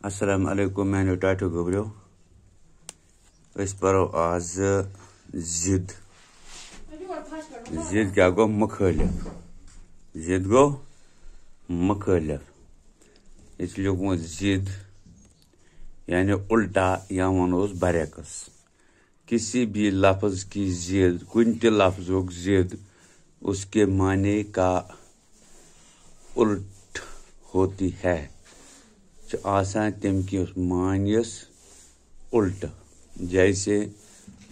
Assalamu alaikum, मैं टाटू गोबरियो परो आज जिद जिद क्या गो मुखालिफ जिद गो मुखालिफ इसलिए वो जिद यानी उल्टा या वनोस बरक्स किसी भी लफ्ज की जिद कुछ लफ्जों की जिद उसके माने का उल्ट होती है आसान तम की मानियस उल्ट जैसे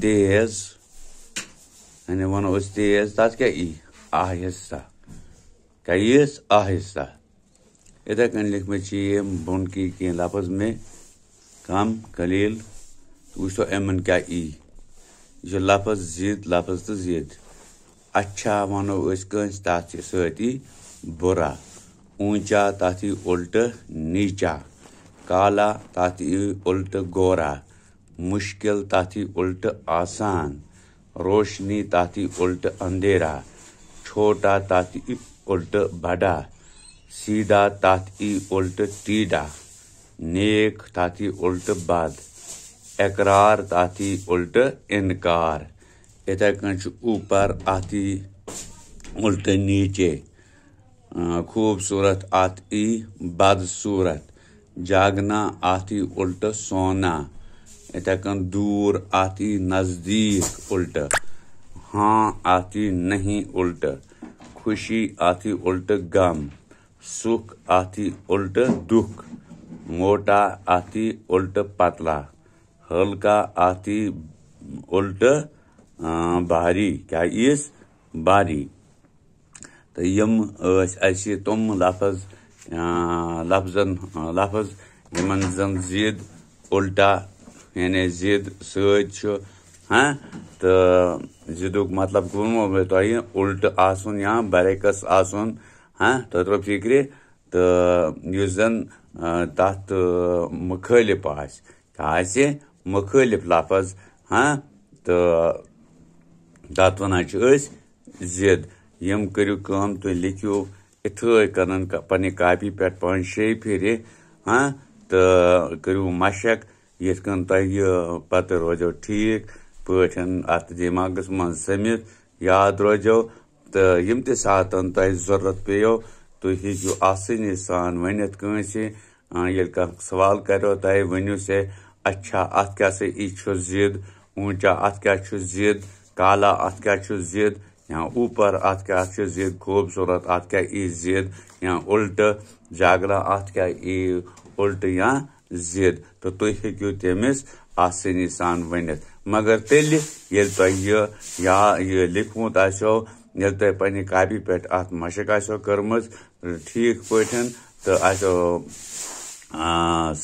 तेज यानी वनो तेज तथ क्या ई आहिस्ता कईस आहिस्ता इथे कन लिखम बोन की लफ्ज में कम कलील वो एमन क्या ई लफ्ज जिद लफ्ज तो जिद अच्छा वनो तथ सती बुरा ऊंचा ताथी उल्ट नीचा काला ताथी उल्ट गोरा मुश्किल ताथी उल्ट आसान रोशनी ताथी उल्ट अंधेरा छोटा ताथी उल्ट बड़ा सीधा ताथी उल्ट टीडा नेक ताथी उल्ट बद इकरार ताथी उल्ट इनकार इथे कन ऊपर आती उल्ट नीचे खूबसूरत आती बदसूरत जागना आती उल्ट सोना इथे कन दूर आती नजदीक उल्ट हाँ आती नहीं उल्ट खुशी आती उल्ट गम सुख आती उल्ट दुख मोटा आती उल्ट पतला हल्का आती उल्ट भारी क्या इस भारी तो यम तुम लफ्ज लफ्ज यमन जन जिद उल्टा यानी जिद सत हाँ तो जिदुक मतलब वो तुम उल्ट आसन या बरकस आसन हाँ तो फिक्र तो जन तथ मुखालिफ आसे मुखालिफ लफ्ज हाँ तो तथ वन जिद यम करू कम तुम लिखियो इथे कन पन्ने कापी पे 5-6 फिर हाँ तो करू मशक ये पत रोजो ठीक पन अत दिमागस मन समित याद रोजो तो यम त सातन तुह जरूरत पेयो तुम हेकू आसानी सान वनित कंसे ये सवाल करो तुह वनु से अच्छा अत क्या से जिद ऊंचा अत क्या जिद काला अत क्या जिद या ऊपर अत क्या जिद खूबसूरत अत क्या जिद या उल्ट जागना अत क्या उल्ट या जिद तो तुम हेकू तमिस आसानी सान वनित मगर तेल ये लिखमुत आसो ये तुम पन्ने कापी पे अत मशक आसो कर्म ठीक पठन तो आसो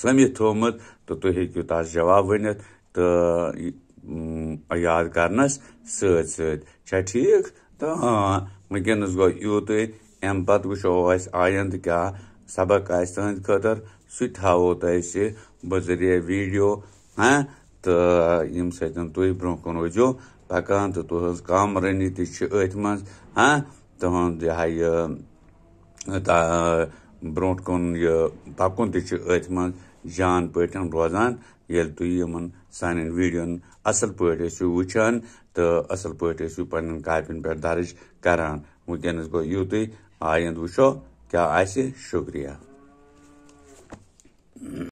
समित थोमुत तो तुम हेकू तस जवाब वनित तो याद करनस सत ठीक तो हाँ वनकस गो यूत अम पे वो आयंद क्या सबक तुंद खतर सो तुम बजरिया वीडियो हाँ तो यम तुम ब्रो कन रोजो पकान तो तुज कामरानी तथ मज हाँ तुंद ब्रो कन पकुन तथ मज जान पे रोजान ये तुम सान वीडियोन असल पे वुचान तो असल पे पन्न कापिन पे दर्ज करान वनकस गो यूत आयंद वो क्या शुक्रिया।